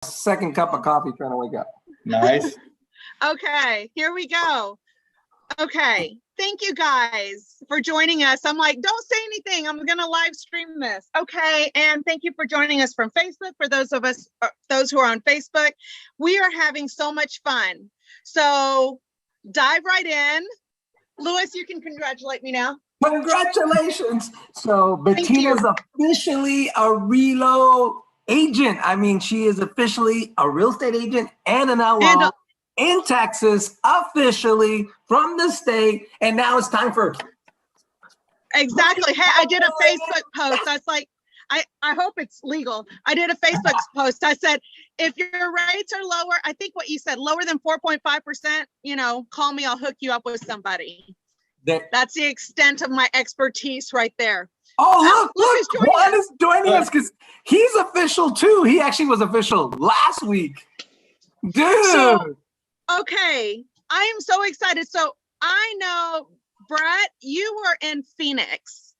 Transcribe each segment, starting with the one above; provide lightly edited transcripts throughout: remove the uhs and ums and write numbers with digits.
second cup of coffee trying to wake up. Nice. Okay, here we go. Okay, thank you guys for joining us. I'm like, don't say anything. I'm gonna live stream this. Okay, and thank you for joining us from Facebook. For those who are on Facebook, we are having so much fun. So dive right in. Lewis, you can congratulate me now. Congratulations. So Bettina's officially a reload agent. I mean, she is officially a real estate agent and an LO in Texas, officially from the state. And now it's time for. Exactly. Hey, I did a Facebook post. I was like, I hope it's legal. I did a Facebook post. I said, if your rates are lower, I think what you said, lower than 4.5%, call me, I'll hook you up with somebody. That's the extent of my expertise right there. Oh, look, Juan is joining us because he's official too. He actually was official last week. Dude. So, okay, I am so excited. So I know, Brett, you were in Phoenix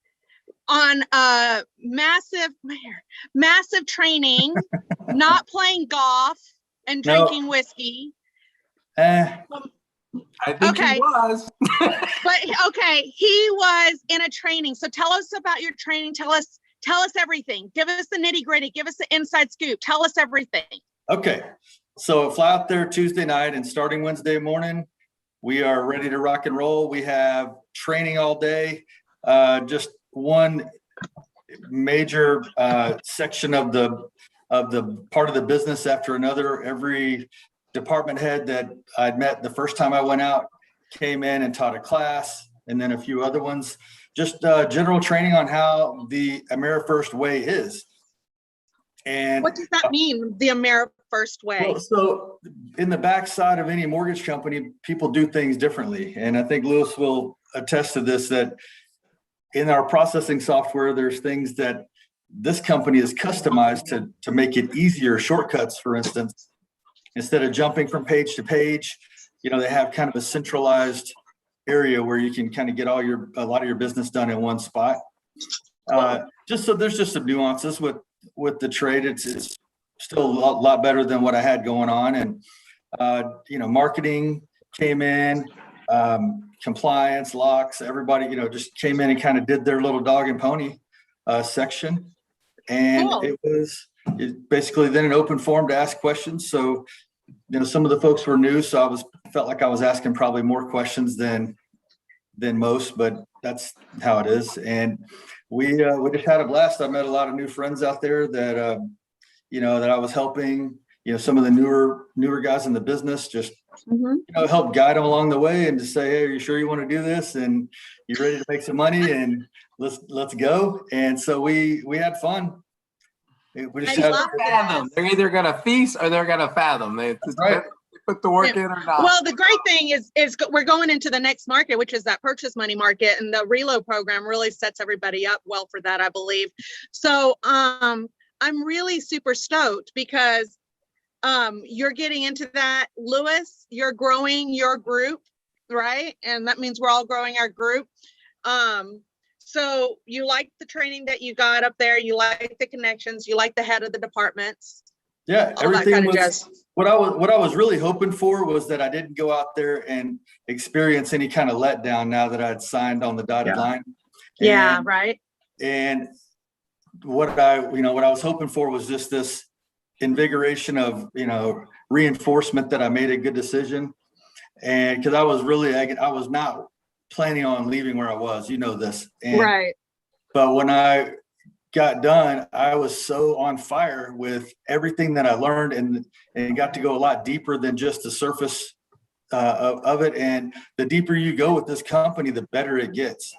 on a massive training, not playing golf and drinking whiskey. I think he was. But okay, he was in a training. So tell us about your training. Tell us everything. Give us the nitty gritty. Give us the inside scoop. Tell us everything. Okay. So fly out there Tuesday night and starting Wednesday morning, we are ready to rock and roll. We have training all day. Just one major section of the part of the business after another. Every department head that I'd met the first time I went out came in and taught a class, and then a few other ones. Just general training on how the AmeriFirst way is. And what does that mean, the AmeriFirst way? Well, so in the backside of any mortgage company, people do things differently. And I think Lewis will attest to this, that in our processing software, there's things that this company is customized to make it easier, shortcuts, for instance. Instead of jumping from page to page, they have kind of a centralized area where you can kind of get a lot of your business done in one spot. There's just some nuances with the trade. It's still a lot better than what I had going on. And, marketing came in, compliance, locks, everybody, just came in and kind of did their little dog and pony section. And cool. It basically then an open forum to ask questions. So, some of the folks were new, so felt like I was asking probably more questions than most, but that's how it is. And we just had a blast. I met a lot of new friends out there that that I was helping. Some of the newer guys in the business, just help guide them along the way and just say, hey, are you sure you want to do this? And you ready to make some money? And let's go. And so we had fun. We just fathom. They're either gonna feast or they're gonna fathom. They put the work in or not. Well, the great thing is we're going into the next market, which is that purchase money market, and the reload program really sets everybody up well for that, I believe. So I'm really super stoked because you're getting into that. Lewis, you're growing your group, right? And that means we're all growing our group. So you like the training that you got up there, you like the connections, you like the head of the departments. Yeah, everything was what I was really hoping for was that I didn't go out there and experience any kind of letdown now that I'd signed on the dotted line. Yeah, right. And what I was hoping for was just this invigoration of, reinforcement that I made a good decision. And because I was not planning on leaving where I was, this. And, right. But when I got done, I was so on fire with everything that I learned and got to go a lot deeper than just the surface of it. And the deeper you go with this company, the better it gets.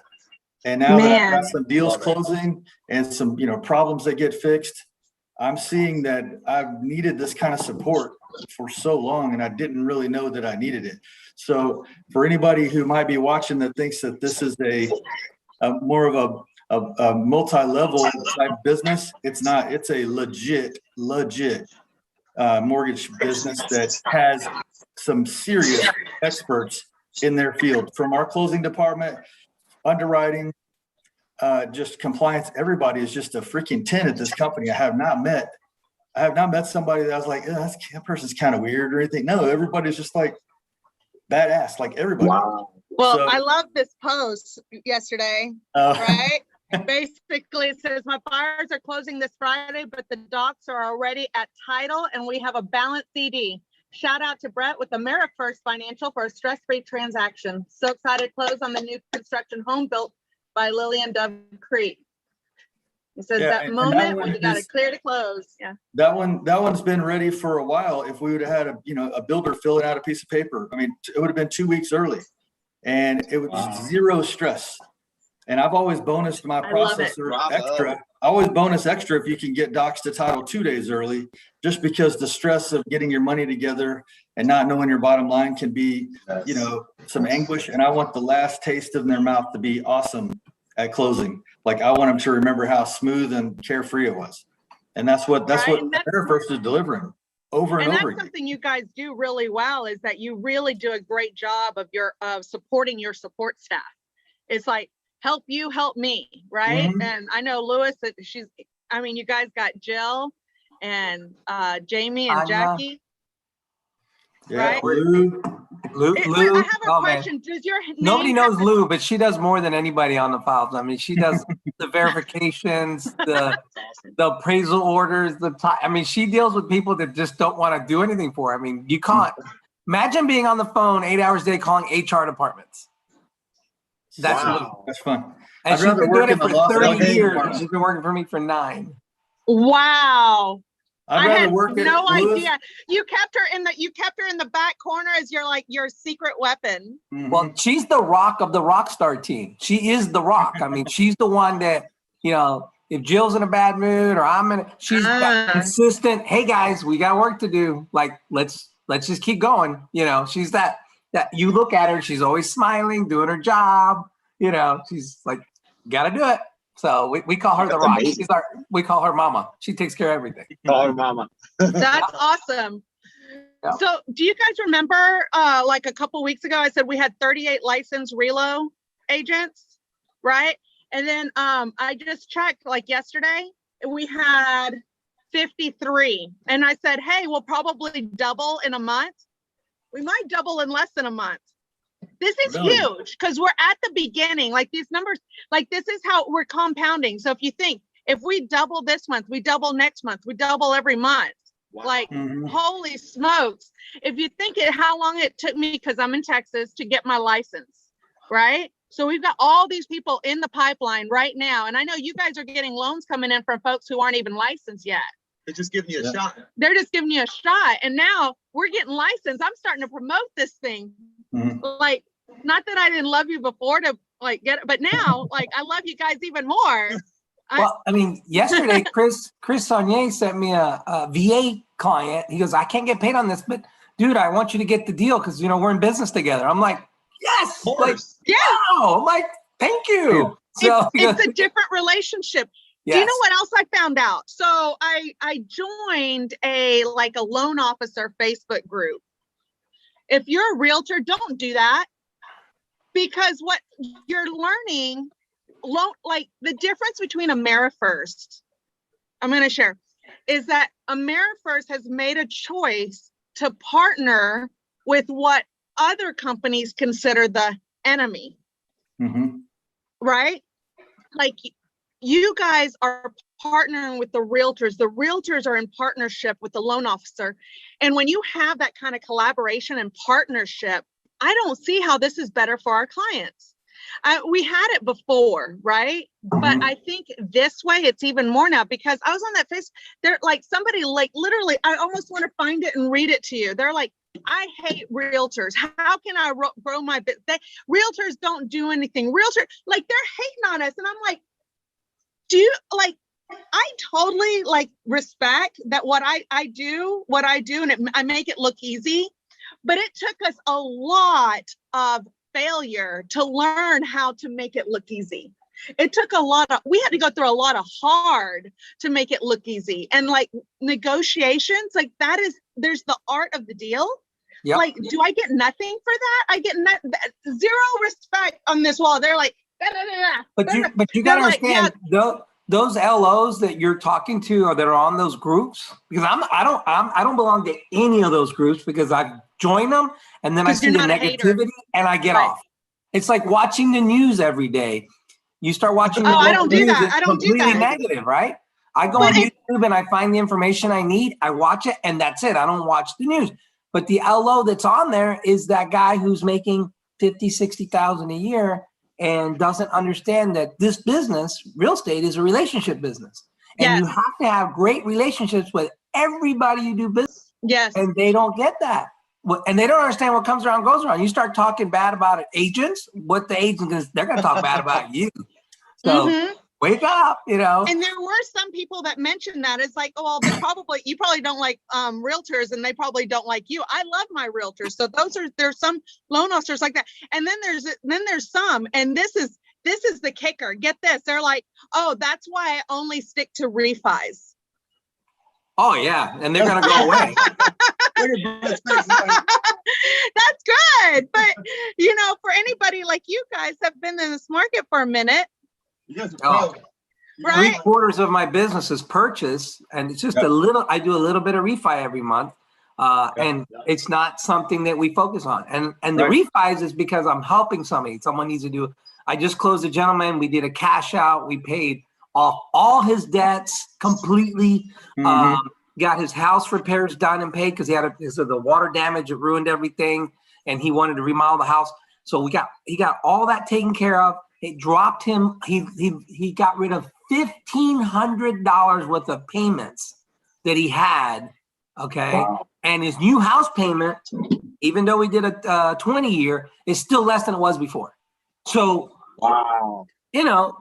And now that I've got some deals closing and some, problems that get fixed, I'm seeing that I've needed this kind of support for so long, and I didn't really know that I needed it. So for anybody who might be watching that thinks that this is a more of a multi-level type business, it's not. It's a legit mortgage business that has some serious experts in their field, from our closing department, underwriting, just compliance. Everybody is just a freaking 10 at this company. I have not met I have not met somebody that I was like, that person's kind of weird or anything. No, everybody's just like badass, like everybody. Wow. Well, so, I love this post yesterday, right? Basically, it says, my buyers are closing this Friday, but the docs are already at title and we have a balanced CD. Shout out to Brett with AmeriFirst Financial for a stress-free transaction. So excited to close on the new construction home built by Lillian Dove Creek. It says that moment when you got it clear to close. Yeah. That one's been ready for a while. If we would have had a builder filling out a piece of paper, I mean, it would have been 2 weeks early, and it was zero stress. And I've always bonused my processor extra. I always bonus extra if you can get docs to title 2 days early, just because the stress of getting your money together and not knowing your bottom line can be, some anguish. And I want the last taste in their mouth to be awesome at closing. Like, I want them to remember how smooth and carefree it was. And that's what AmeriFirst is delivering over and over again. And that's something you guys do really well, is that you really do a great job of supporting your support staff. It's like, help you, help me, right? Mm-hmm. And I know Lewis, that you guys got Jill and Jamie and Jackie. Yeah, right? Lou. I have a question. Does your nobody knows Lou, but she does more than anybody on the files. I mean, she does the verifications, the appraisal orders, she deals with people that just don't want to do anything for her. I mean, you can't imagine being on the phone 8 hours a day calling HR departments. That's fun. And she's been doing it for 30 years. And she's been working for me for 9. Wow. I had no idea. You kept her in the back corner as your secret weapon. Mm-hmm. Well, she's the rock of the Rockstar team. She is the rock. I mean, she's the one that, if Jill's in a bad mood or she's consistent. Hey guys, we got work to do. Like, let's just keep going. She's that you look at her, she's always smiling, doing her job. She's like, gotta do it. So we call her the rock. We call her mama. She takes care of everything. Call her mama. That's awesome. Yeah. So do you guys remember like a couple weeks ago, I said we had 38 licensed relo agents, right? And then I just checked like yesterday, we had 53. And I said, hey, we'll probably double in a month. We might double in less than a month. This is huge because we're at the beginning. Like these numbers, like this is how we're compounding. So if you think, if we double this month, we double next month, we double every month. Wow. Like, holy smokes. If you think how long it took me, because I'm in Texas, to get my license, right? So we've got all these people in the pipeline right now. And I know you guys are getting loans coming in from folks who aren't even licensed yet. They're just giving you a shot. They're just giving you a shot. And now we're getting licensed. I'm starting to promote this thing. Mm-hmm. Like, not that I didn't love you before to like get it, but now like I love you guys even more. Well, yesterday Chris Saunier sent me a VA client. He goes, I can't get paid on this, but dude, I want you to get the deal because we're in business together. I'm like, yes, like, yeah. Wow. I'm like, thank you. So it's a different relationship. Yes. Do you know what else I found out? So I joined a loan officer Facebook group. If you're a realtor, don't do that, because what you're learning, like the difference between AmeriFirst, I'm going to share, is that AmeriFirst has made a choice to partner with what other companies consider the enemy, right? Like you guys are partnering with the realtors. The realtors are in partnership with the loan officer. And when you have that kind of collaboration and partnership, I don't see how this is better for our clients. We had it before, right? But I think this way it's even more now, because I was on that Facebook. They're like somebody literally, I almost want to find it and read it to you. They're like, I hate realtors. How can I grow my business? Realtors don't do anything. Realtors, like they're hating on us. And I'm like, I totally respect that what I do, and I make it look easy, but it took us a lot of failure to learn how to make it look easy. It took we had to go through a lot of hard to make it look easy. And negotiations, there's the art of the deal. Yep. Like, do I get nothing for that? I get zero respect on this wall. They're like, da, da, da, da. But you got to understand, those LOs that you're talking to or that are on those groups, because I don't belong to any of those groups because I've joined them and then I see the negativity and I get off. It's like watching the news every day. You start watching the I don't do news, that. it's I don't do completely that. negative, right? I go on YouTube and I find the information I need. I watch it and that's it. I don't watch the news. But the LO that's on there is that guy who's making 50, 60,000 a year and doesn't understand that this business, real estate, is a relationship business. And you have to have great relationships with everybody you do business. Yes. And they don't get that. And they don't understand what comes around goes around. You start talking bad about agents, what the agents, they're going to talk bad about you. So wake up, you know. And there were some people that mentioned that. It's like, oh, well, you probably don't like realtors and they probably don't like you. I love my realtors. So there's some loan officers like that. And then there's some, and this is the kicker. Get this. They're like, oh, that's why I only stick to refis. Oh yeah. And they're going to go away. That's good. But you know, for anybody like you guys have been in this market for a minute. Right? 3/4 of my business is purchase, and it's just a little. I do a little bit of refi every month, and it's not something that we focus on. And the refis is because I'm helping somebody. Someone needs to do. I just closed a gentleman. We did a cash out. We paid off all his debts completely. Got his house repairs done and paid because because of the water damage. It ruined everything, and he wanted to remodel the house. So he got all that taken care of. It dropped him. He got rid of $1,500 worth of payments that he had. Okay. Wow. And his new house payment, even though we did a 20-year, is still less than it was before. So, wow. You know,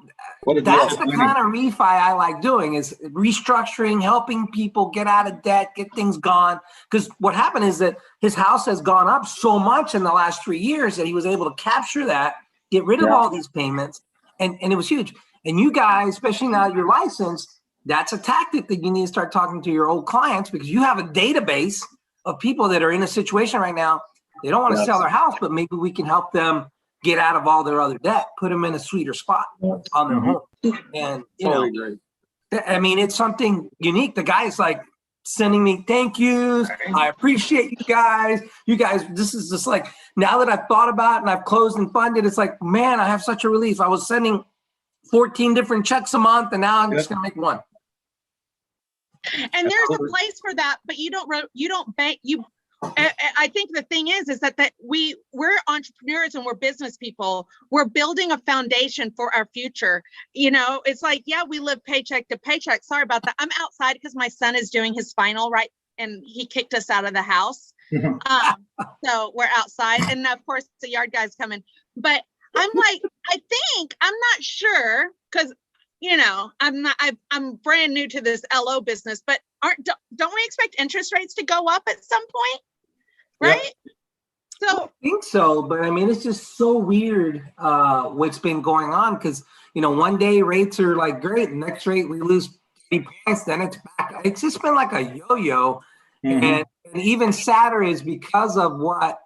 that's the kind of refi I like doing, is restructuring, helping people get out of debt, get things gone. Because what happened is that his house has gone up so much in the last 3 years that he was able to capture that, get rid of all these payments, and it was huge. And you guys, especially now you're licensed, that's a tactic that you need to start talking to your old clients, because you have a database of people that are in a situation right now. They don't want to sell their house, but maybe we can help them get out of all their other debt, put them in a sweeter spot on their home. And, you know, I mean, it's something unique. The guy's like sending me thank yous. I appreciate you guys. You guys, this is just like, now that I've thought about it and I've closed and funded, it's like, man, I have such a relief. I was sending 14 different checks a month, and now I'm just going to make one. And there's a place for that, but you don't bank. I think the thing is that we're entrepreneurs and we're business people. We're building a foundation for our future. You know, it's like, yeah, we live paycheck to paycheck. Sorry about that. I'm outside because my son is doing his final, right? And he kicked us out of the house. So we're outside, and of course the yard guy's coming. But I'm like, I'm not sure, because you know, I'm brand new to this LO business, but don't we expect interest rates to go up at some point? Right? So I think so, but I mean, it's just so weird what's been going on, because you know, one day rates are like great, the next rate we lose 30 points, then it's back. It's just been like a yo-yo. And even sadder is because of what,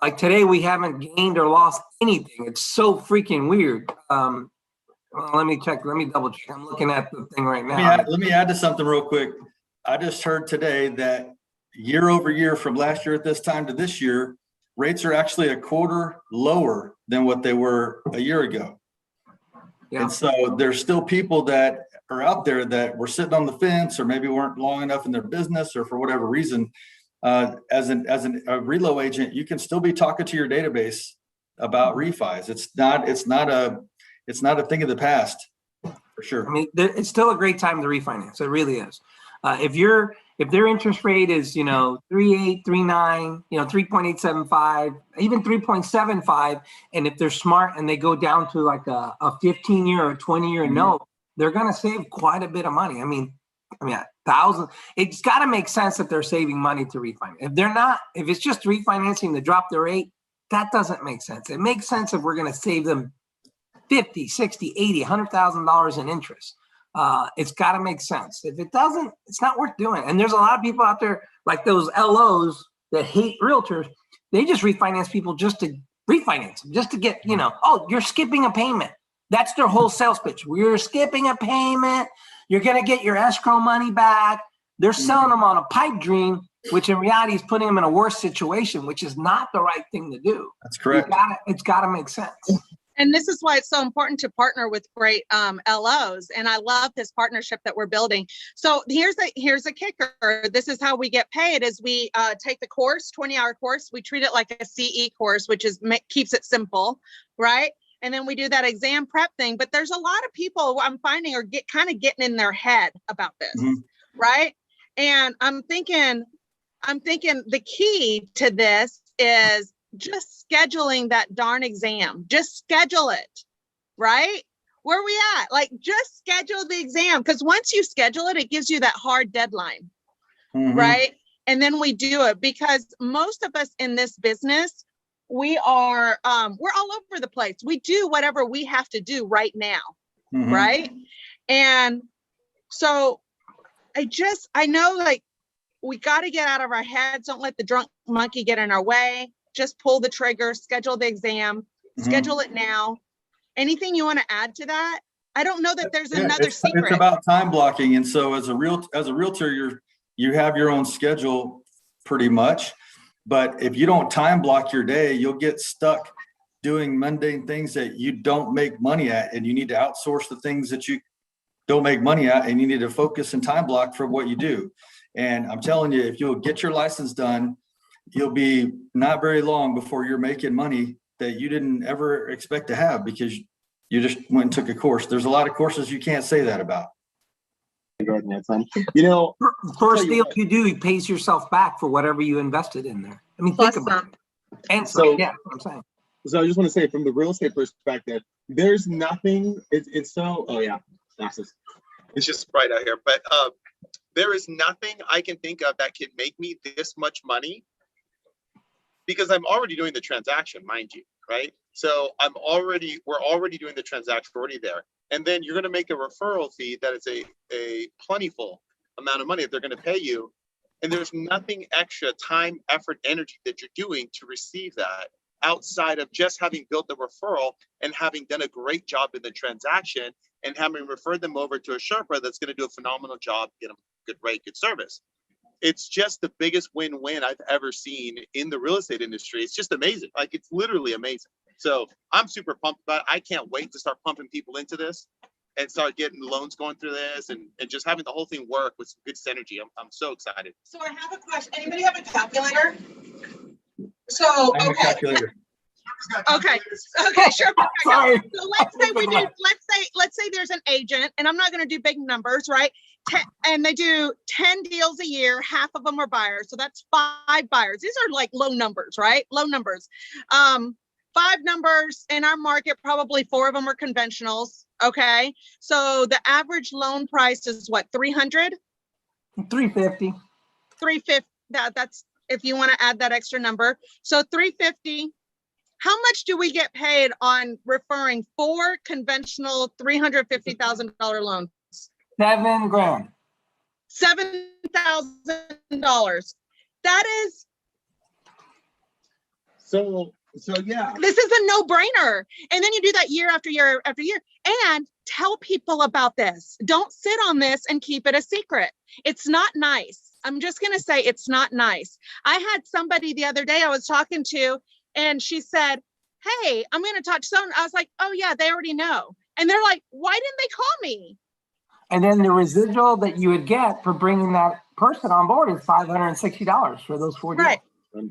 like today we haven't gained or lost anything. It's so freaking weird. Well, let me double check. I'm looking at the thing right now. Let me add to something real quick. I just heard today that year over year, from last year at this time to this year, rates are actually 1/4 lower than what they were a year ago. And so there's still people that are out there that were sitting on the fence, or maybe weren't long enough in their business, or for whatever reason. As a relo agent, you can still be talking to your database about refis. It's not a thing of the past, for sure. I mean, it's still a great time to refinance. It really is. If their interest rate is, 3.8, 3.9, 3.875, even 3.75, and if they're smart and they go down to like a 15-year or 20-year note, they're going to save quite a bit of money. I mean, thousands. It's got to make sense that they're saving money to refinance. If they're not, if it's just refinancing to drop their rate, that doesn't make sense. It makes sense if we're going to save them $50, $60, $80, $100,000 in interest. It's got to make sense. If it doesn't, it's not worth doing. And there's a lot of people out there, like those LOs that hate realtors. They just refinance people just to refinance them, just to get, oh, you're skipping a payment. That's their whole sales pitch. We're skipping a payment. You're going to get your escrow money back. They're selling them on a pipe dream, which in reality is putting them in a worse situation, which is not the right thing to do. That's correct. It's got to make sense. And this is why it's so important to partner with great LOs. And I love this partnership that we're building. So here's a kicker. This is how we get paid is we take the course, 20-hour course. We treat it like a CE course, which is keeps it simple, right? And then we do that exam prep thing. But there's a lot of people I'm finding are kind of getting in their head about this, right? And I'm thinking the key to this is just scheduling that darn exam. Just schedule it, right? Where are we at? Like, just schedule the exam, because once you schedule it, it gives you that hard deadline, right? And then we do it, because most of us in this business, we are, we're all over the place. We do whatever we have to do right now, right? And so I know, like, we got to get out of our heads. Don't let the drunk monkey get in our way. Just pull the trigger, schedule the exam, schedule it now. Anything you want to add to that? I don't know that there's another secret. It's about time blocking. And so as a realtor, you have your own schedule pretty much. But if you don't time block your day, you'll get stuck doing mundane things that you don't make money at. And you need to outsource the things that you don't make money at. And you need to focus and time block for what you do. And I'm telling you, if you'll get your license done, you'll be not very long before you're making money that you didn't ever expect to have, because you just went and took a course. There's a lot of courses you can't say that about. You know, first deal you do, you pays yourself back for whatever you invested in there. I mean, think about it. And so, yeah, what I'm saying. So I just want to say, from the real estate perspective, there's nothing. It's so. Oh yeah, it's just bright out here, but there is nothing I can think of that can make me this much money, because I'm already doing the transaction, mind you, right? So we're already doing the transaction, we're already there. And then you're going to make a referral fee that is a plentiful amount of money that they're going to pay you. And there's nothing extra time, effort, energy that you're doing to receive that outside of just having built the referral and having done a great job in the transaction and having referred them over to a Sherpa that's going to do a phenomenal job, get them good rate, good service. It's just the biggest win-win I've ever seen in the real estate industry. It's just amazing. Like, it's literally amazing. So I'm super pumped about it. I can't wait to start pumping people into this and start getting loans going through this and just having the whole thing work with some good synergy. I'm so excited. So I have a question. Anybody have a calculator? So, I'm a calculator. Okay, sure. Sorry. So let's say there's an agent, and I'm not going to do big numbers, right? And they do 10 deals a year. Half of them are buyers. So that's 5 buyers. These are like low numbers, right? Low numbers. 5 numbers in our market, probably 4 of them are conventionals. Okay. So the average loan price is what, 300? 350. 350. That's if you want to add that extra number. So 350. How much do we get paid on referring 4 conventional $350,000 loans? $7,000. $7,000. That is. So yeah. This is a no-brainer. And then you do that year after year after year, and tell people about this. Don't sit on this and keep it a secret. It's not nice. I'm just going to say it's not nice. I had somebody the other day I was talking to, and she said, hey, I'm going to talk to someone. I was like, oh yeah, they already know. And they're like, why didn't they call me? And then the residual that you would get for bringing that person on board is $560 for those 4 deals. Right.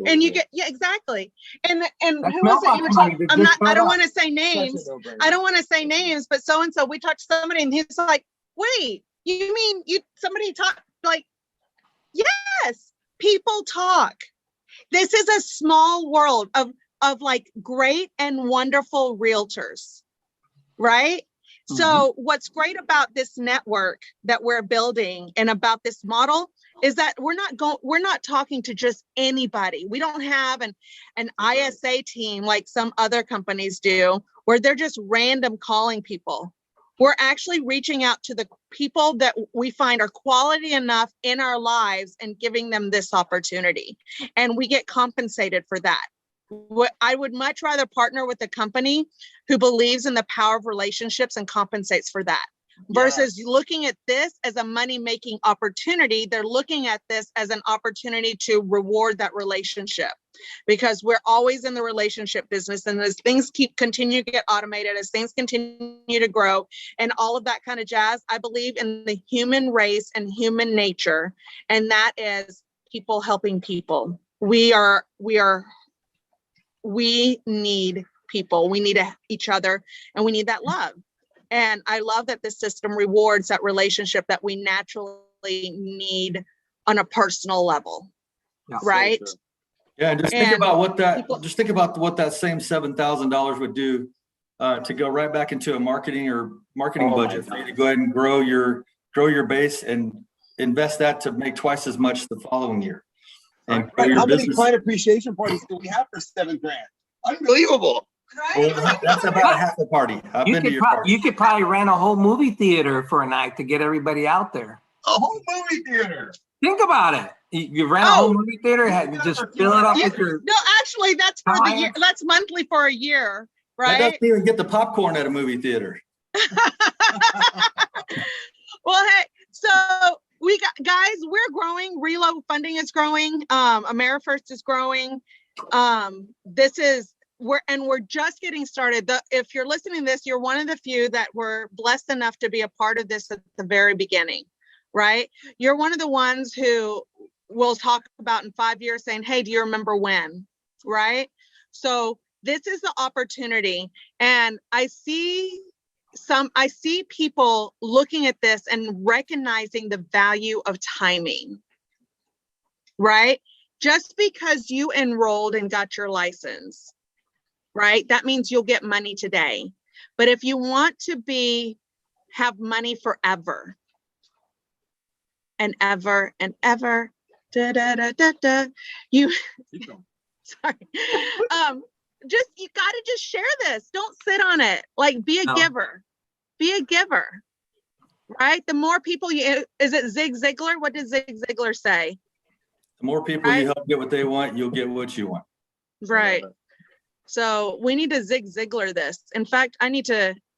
And you get, yeah, exactly. And That's who was it you were talking? I don't want to say names. I don't want to say names, but so-and-so, we talked to somebody and he's like, wait, you mean somebody talked, like, yes, people talk. This is a small world of like great and wonderful realtors, right? So what's great about this network that we're building and about this model is that we're not talking to just anybody. We don't have an ISA team like some other companies do, where they're just random calling people. We're actually reaching out to the people that we find are quality enough in our lives and giving them this opportunity. And we get compensated for that. I would much rather partner with a company who believes in the power of relationships and compensates for that. Versus looking at this as a money-making opportunity. They're looking at this as an opportunity to reward that relationship, because we're always in the relationship business. And as things continue to get automated, as things continue to grow and all of that kind of jazz, I believe in the human race and human nature. And that is people helping people. We need people. We need each other, and we need that love. And I love that this system rewards that relationship that we naturally need on a personal level, right? Yeah, and think about what that same $7,000 would do to go right back into a marketing budget for you to go ahead and grow your base and invest that to make twice as much the following year. And how many client appreciation parties do we have for $7,000? Unbelievable. Right? Well, that's about half the party. You could probably rent a whole movie theater for a night to get everybody out there. A whole movie theater. Think about it. You rent a whole movie theater, just fill it up with your. No, actually, that's for the year. That's monthly for a year, right? That doesn't even get the popcorn at a movie theater. Well, hey, so we got, guys, we're growing. Reload funding is growing. AmeriFirst is growing. We're just getting started. If you're listening to this, you're one of the few that were blessed enough to be a part of this at the very beginning, right? You're one of the ones who we'll talk about in 5 years saying, hey, do you remember when, right? So this is the opportunity. And I see people looking at this and recognizing the value of timing, right? Just because you enrolled and got your license, right? That means you'll get money today. But if you want to have money forever and ever and ever, sorry, you gotta just share this. Don't sit on it. Like, be a giver. Be a giver, right? The more people is it Zig Ziglar? What does Zig Ziglar say? The more people you help get what they want, you'll get what you want. Right. So we need to Zig Ziglar this. In fact,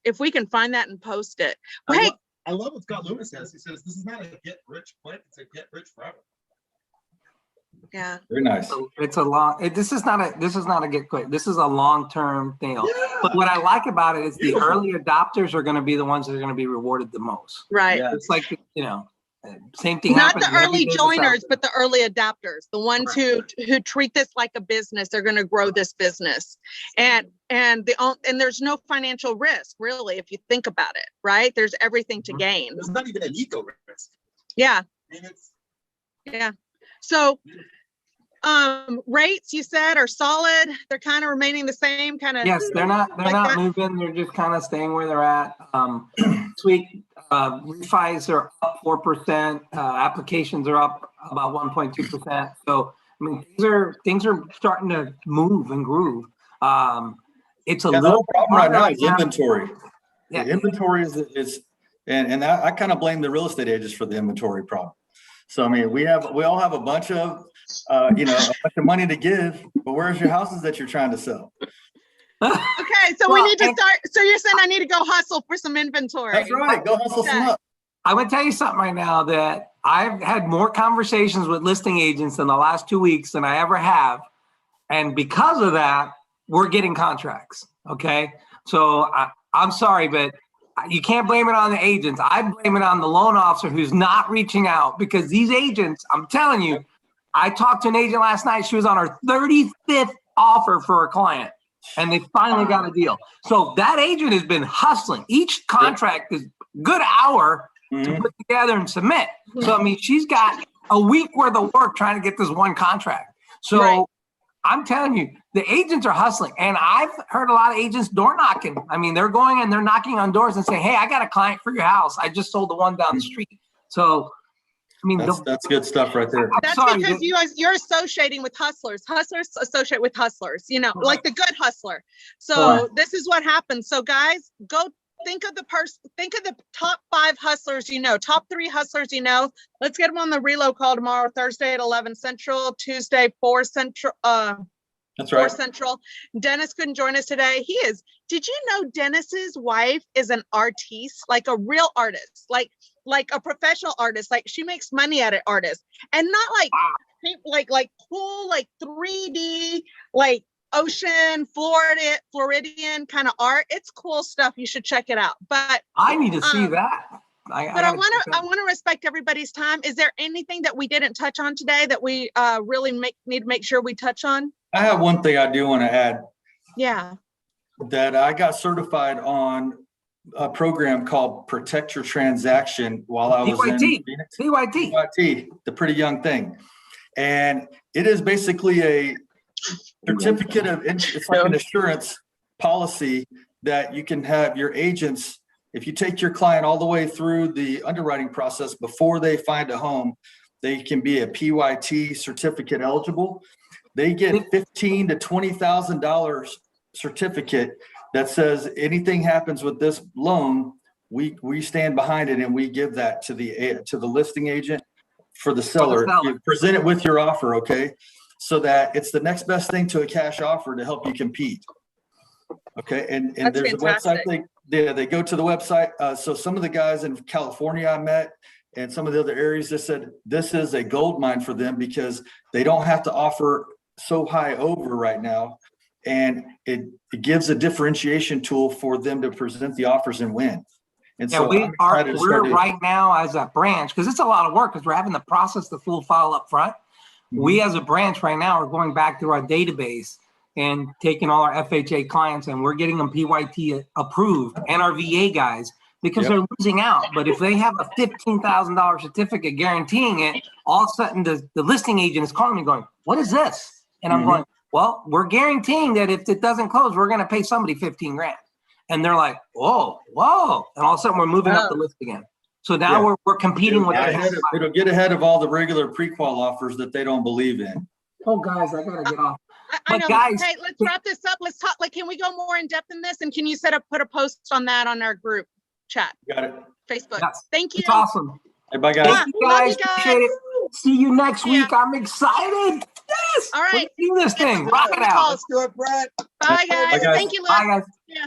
if we can find that and post it. I love what Scott Lewis says. He says, this is not a get rich quick, it's a get rich forever. Yeah. Very nice. So this is not a get quick. This is a long-term thing. Yeah. But what I like about it is the early adopters are going to be the ones that are going to be rewarded the most. Right. Yeah. It's like, same thing. Not the early joiners, but the early adapters, the ones who treat this like a business. They're going to grow this business, and there's no financial risk really if you think about it. Right? There's everything to gain. There's not even an ego risk. Yeah. I mean, yeah. So rates you said are solid. They're kind of remaining the same. Yes, they're not moving. They're just kind of staying where they're at. This week, refis are up 4%. Applications are up about 1.2%. So I mean, things are starting to move and groove. It's a little problem right now is inventory. Yeah. The inventory is and I kind of blame the real estate agents for the inventory problem. So I mean, we all have a bunch of a bunch of money to give, but where's your houses that you're trying to sell? Okay, so we need to start. So you're saying I need to go hustle for some inventory? That's right. Go hustle some up. I'm gonna tell you something right now that I've had more conversations with listing agents in the last 2 weeks than I ever have, and because of that, we're getting contracts. Okay, so I'm sorry, but you can't blame it on the agents. I blame it on the loan officer who's not reaching out, because these agents, I'm telling you, I talked to an agent last night. She was on her 35th offer for a client, and they finally got a deal. So that agent has been hustling. Each contract is a good hour to put together and submit. So, I mean, she's got a week worth of work trying to get this one contract. So I'm telling you, the agents are hustling. And I've heard a lot of agents door knocking. I mean, they're going and they're knocking on doors and saying, hey, I got a client for your house. I just sold the one down the street. So, I mean, that's good stuff right there. That's because you're associating with hustlers. Hustlers associate with hustlers, like the good hustler. So this is what happens. So guys, go think of the top 5 hustlers, top 3 hustlers, let's get them on the reload call tomorrow, Thursday at 11 Central, Tuesday, 4 Central, That's 4 right. Central. Dennis couldn't join us today. Did you know Dennis's wife is an artiste, like a real artist, like a professional artist, like she makes money at it, artist, and not like cool, like 3D, like ocean, Floridian kind of art. It's cool stuff. You should check it out. But I need to see that. I want to respect everybody's time. Is there anything that we didn't touch on today that we really need to make sure we touch on? I have one thing I do want to add. Yeah. That I got certified on a program called Protect Your Transaction while I was in Phoenix. PYT, the pretty young thing. And it is basically a certificate of, it's like an assurance policy that you can have your agents, if you take your client all the way through the underwriting process before they find a home, they can be a PYT certificate eligible. They get $15,000 to $20,000 certificate that says anything happens with this loan, we stand behind it and we give that to the listing agent for the seller. You present it with your offer, okay? So that it's the next best thing to a cash offer to help you compete. Okay, and there's fantastic. A website. They go to the website. So some of the guys in California I met and some of the other areas that said this is a gold mine for them because they don't have to offer so high over right now. And it gives a differentiation tool for them to present the offers and win. And so we're right now as a branch, because it's a lot of work because we're having to process the full file up front. Mm-hmm. We as a branch right now are going back through our database and taking all our FHA clients and we're getting them PYT approved and our VA guys because they're losing out. But if they have a $15,000 certificate guaranteeing it, all of a sudden the listing agent is calling me going, what is this? And I'm going, well, we're guaranteeing that if it doesn't close, we're going to pay somebody 15 grand. And they're like, whoa. And all of a sudden we're moving up the list again. So now we're competing with it'll get ahead of all the regular pre-qual offers that they don't believe in. Oh, guys, I got to get off. I know. Guys, hey, let's wrap this up. Let's talk. Like, can we go more in depth in this? And can you put a post on that on our group chat? Got it. Facebook. Yes. Thank you. It's awesome. Hey, bye, guys. Thank you guys. Appreciate it. See you next week. I'm excited. Yes. All right. Let's do this thing. Rock it out. Bye, guys. Thank you, Liz. Bye, guys. Yeah.